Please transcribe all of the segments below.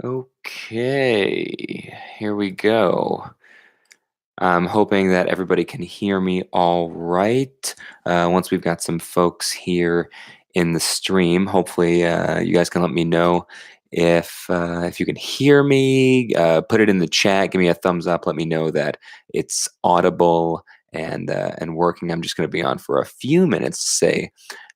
Okay, here we go. I'm hoping that everybody can hear me all right. Once we've got some folks here in the stream, hopefully you guys can let me know if you can hear me. Put it in the chat. Give me a thumbs up. Let me know that it's audible and working. I'm just going to be on for a few minutes to say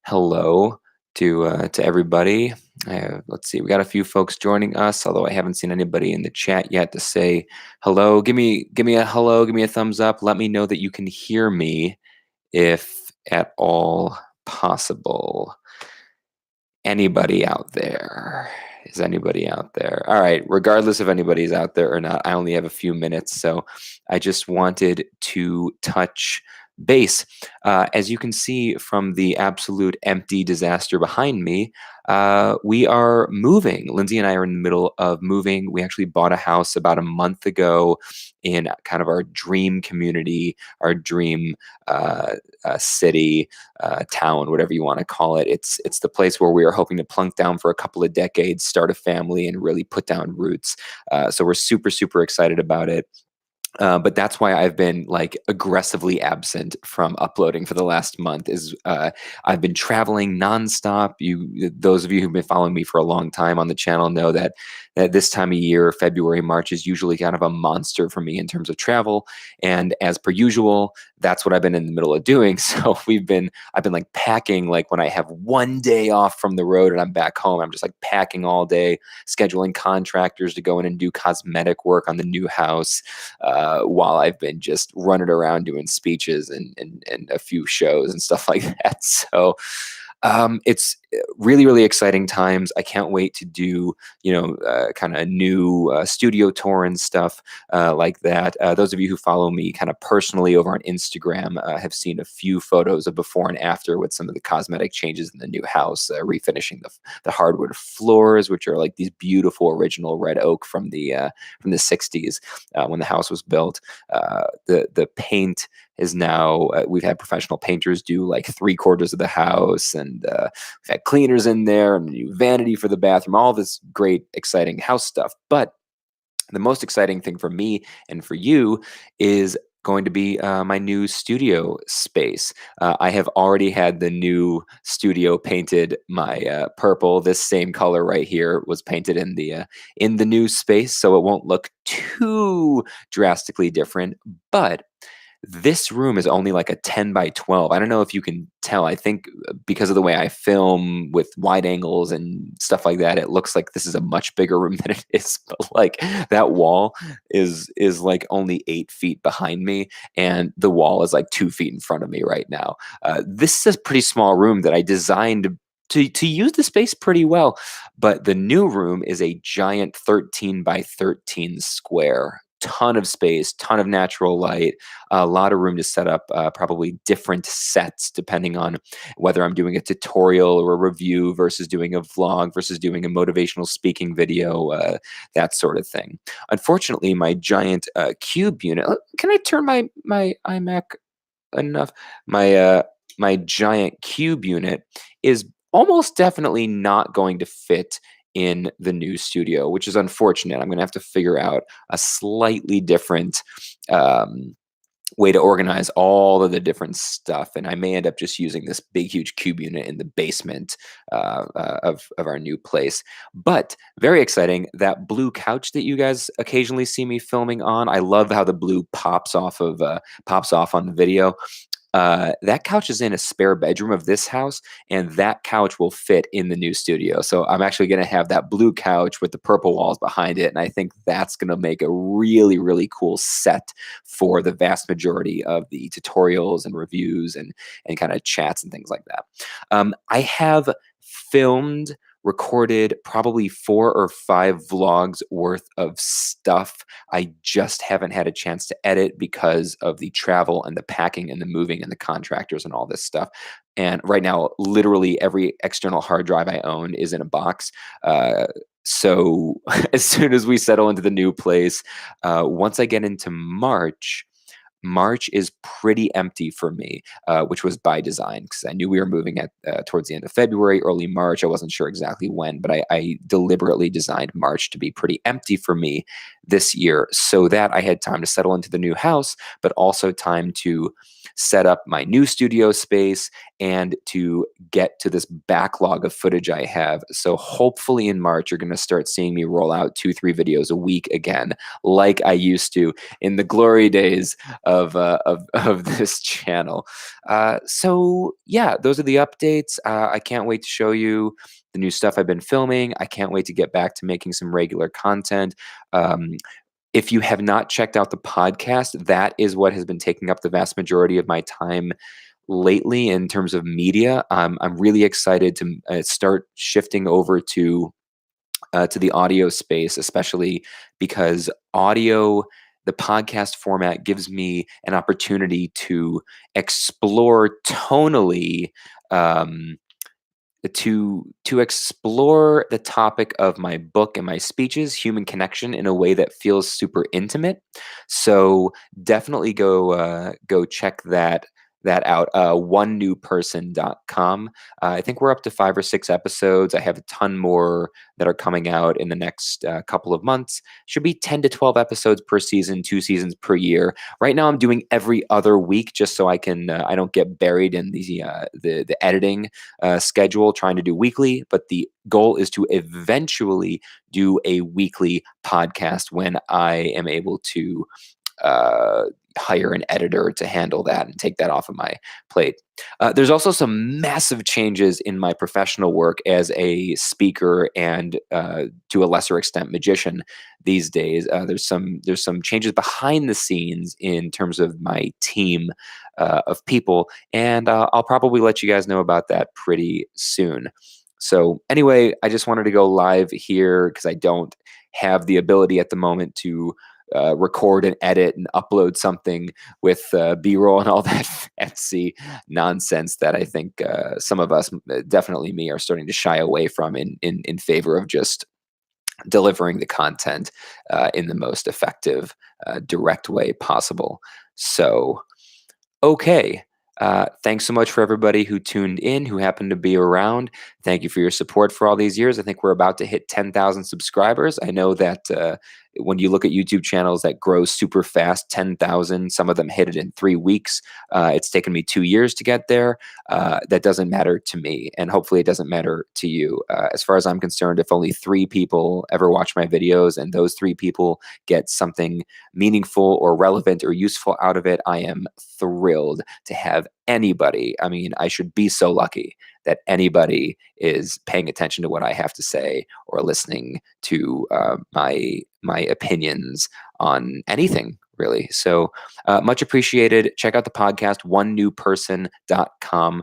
hello to everybody. Let's see. We got a few folks joining us, although I haven't seen anybody in the chat yet to say hello. Give me a hello, give me a thumbs up. Let me know that you can hear me if at all possible. Anybody out there? Is anybody out there? All right, regardless if anybody's out there or not, I only have a few minutes, so I just wanted to touch base. As you can see from the absolute empty disaster behind me, we are moving. Lindsay and I are in the middle of moving. We actually bought a house about a month ago in kind of our dream community, our dream city, town, whatever you want to call it. It's the place where we are hoping to plunk down for a couple of decades, start a family, and really put down roots. So we're super excited about it. But that's why I've been like aggressively absent from uploading for the last month. Is I've been traveling nonstop. Those of you who've been following me for a long time on the channel know that this time of year, February, March, is usually kind of a monster for me in terms of travel. And as per usual, that's what I've been in the middle of doing. So I've been like packing. Like when I have one day off from the road and I'm back home, I'm just like packing all day, scheduling contractors to go in and do cosmetic work on the new house, while I've been just running around doing speeches and a few shows and stuff like that. So it's really exciting times. I can't wait to do kind of a new studio tour and stuff like that. Those of you who follow me kind of personally over on Instagram have seen a few photos of before and after with some of the cosmetic changes in the new house, refinishing the hardwood floors, which are like these beautiful original red oak from the 60s when the house was built. The paint is now, we've had professional painters do like 3/4 of the house, and we've had cleaners in there and a new vanity for the bathroom, all this great exciting house stuff. But the most exciting thing for me and for you is going to be my new studio space. I have already had the new studio painted my purple. This same color right here was painted in the new space, so it won't look too drastically different. But this room is only like a 10 by 12. I don't know if you can tell. I think because of the way I film with wide angles and stuff like that, it looks like this is a much bigger room than it is. But like that wall is like only 8 feet behind me, and the wall is like 2 feet in front of me right now. This is a pretty small room that I designed to use the space pretty well. But the new room is a giant 13 by 13 square. Ton of space, ton of natural light, a lot of room to set up probably different sets depending on whether I'm doing a tutorial or a review versus doing a vlog versus doing a motivational speaking video, that sort of thing. Unfortunately, my giant cube unit. Can I turn my iMac enough? My giant cube unit is almost definitely not going to fit in the new studio, which is unfortunate. I'm going to have to figure out a slightly different way to organize all of the different stuff, and I may end up just using this big, huge cube unit in the basement of our new place. But very exciting, that blue couch that you guys occasionally see me filming on. I love how the blue pops off on the video. That couch is in a spare bedroom of this house, and that couch will fit in the new studio. So I'm actually going to have that blue couch with the purple walls behind it, and I think that's going to make a really cool set for the vast majority of the tutorials and reviews and kind of chats and things like that. I have filmed, recorded probably 4 or 5 vlogs worth of stuff. I just haven't had a chance to edit because of the travel and the packing and the moving and the contractors and all this stuff. And right now, literally every external hard drive I own is in a box. So as soon as we settle into the new place, once I get into March, March is pretty empty for me, which was by design because I knew we were moving at towards the end of February, early March. I wasn't sure exactly when, but I deliberately designed March to be pretty empty for me this year so that I had time to settle into the new house, but also time to set up my new studio space and to get to this backlog of footage I have. So hopefully in March, you're going to start seeing me roll out 2-3 videos a week again, like I used to in the glory days of this channel. So yeah, those are the updates. I can't wait to show you the new stuff I've been filming. I can't wait to get back to making some regular content. Um, if you have not checked out the podcast, that is what has been taking up the vast majority of my time lately in terms of media. I'm really excited to start shifting over to the audio space, especially because audio, the podcast format gives me an opportunity to explore tonally. To explore the topic of my book and my speeches, human connection, in a way that feels super intimate. So definitely go check that out. onenewperson.com. I think we're up to 5 or 6 episodes. I have a ton more that are coming out in the next couple of months. Should be 10 to 12 episodes per season, 2 seasons per year. Right now, I'm doing every other week just so I don't get buried in the editing schedule trying to do weekly, but the goal is to eventually do a weekly podcast when I am able to uh, hire an editor to handle that and take that off of my plate. There's also some massive changes in my professional work as a speaker and, to a lesser extent, magician these days. There's some changes behind the scenes in terms of my team of people, and I'll probably let you guys know about that pretty soon. So anyway, I just wanted to go live here because I don't have the ability at the moment to record and edit and upload something with B-roll and all that fancy nonsense that I think some of us, definitely me, are starting to shy away from in favor of just delivering the content in the most effective, direct way possible. So, okay. Thanks so much for everybody who tuned in, who happened to be around. Thank you for your support for all these years. I think we're about to hit 10,000 subscribers. I know that when you look at YouTube channels that grow super fast, 10,000, some of them hit it in 3 weeks. It's taken me 2 years to get there. That doesn't matter to me, and hopefully it doesn't matter to you. As far as I'm concerned, if only 3 people ever watch my videos and those 3 people get something meaningful or relevant or useful out of it, I am thrilled to have anybody. I mean, I should be so lucky that anybody is paying attention to what I have to say or listening to my opinions on anything, really. So much appreciated. Check out the podcast, onenewperson.com.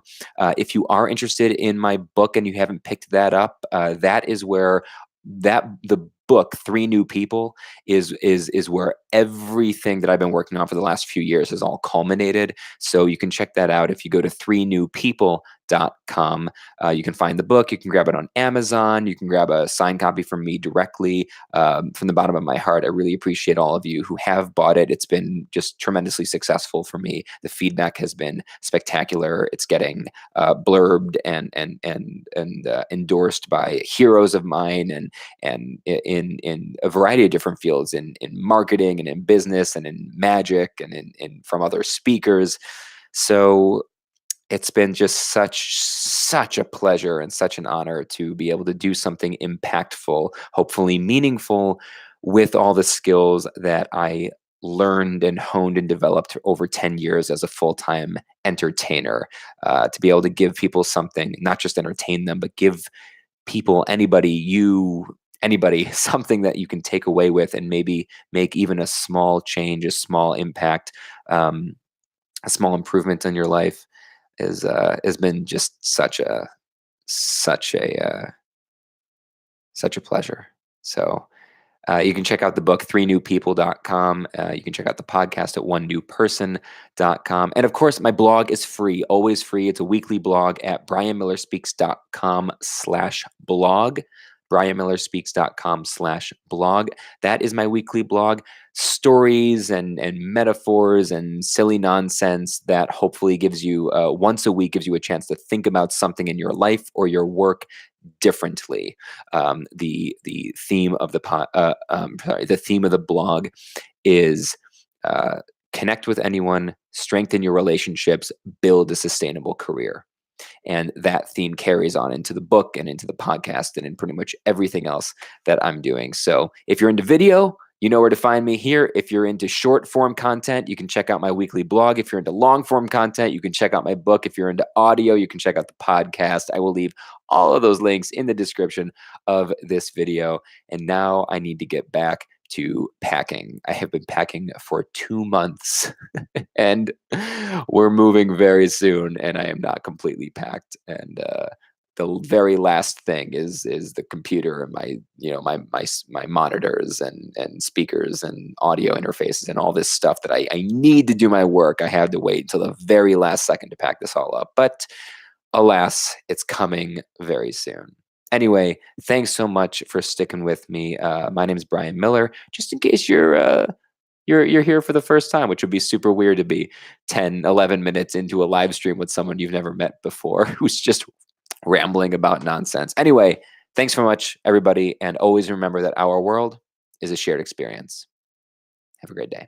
If you are interested in my book and you haven't picked that up, that is where the book, Three New People, is where everything that I've been working on for the last few years has all culminated. So you can check that out if you go to threenewpeople.com. You can find the book. You can grab it on Amazon. You can grab a signed copy from me directly. From the bottom of my heart, I really appreciate all of you who have bought it. It's been just tremendously successful for me. The feedback has been spectacular. It's getting blurbed and endorsed by heroes of mine and in a variety of different fields, in marketing and in business and in magic and in from other speakers. So it's been just such a pleasure and such an honor to be able to do something impactful, hopefully meaningful, with all the skills that I learned and honed and developed over 10 years as a full-time entertainer, to be able to give people something, not just entertain them, but give people, anybody something that you can take away with and maybe make even a small change, a small impact, a small improvement in your life has been just such a such a pleasure. So you can check out the book, threenewpeople.com. You can check out the podcast at onenewperson.com. And of course, my blog is free, always free. It's a weekly blog at brianmillerspeaks.com/blog. brianmillerspeaks.com/blog. That is my weekly blog. Stories and metaphors and silly nonsense that hopefully gives you once a week gives you a chance to think about something in your life or your work differently. The theme of the theme of the blog is connect with anyone, strengthen your relationships, build a sustainable career. And that theme carries on into the book and into the podcast and in pretty much everything else that I'm doing. So if you're into video, you know where to find me here. If you're into short form content, you can check out my weekly blog. If you're into long form content, you can check out my book. If you're into audio, you can check out the podcast. I will leave all of those links in the description of this video. And now I need to get back to packing. I have been packing for 2 months and we're moving very soon and I am not completely packed. And the very last thing is the computer and my my monitors and speakers and audio interfaces and all this stuff that I need to do my work. I have to wait until the very last second to pack this all up, but alas, it's coming very soon. Anyway, thanks so much for sticking with me. My name is Brian Miller. Just in case you're here for the first time, which would be super weird to be 10, 11 minutes into a live stream with someone you've never met before who's just rambling about nonsense. Anyway, thanks so much, everybody. And always remember that our world is a shared experience. Have a great day.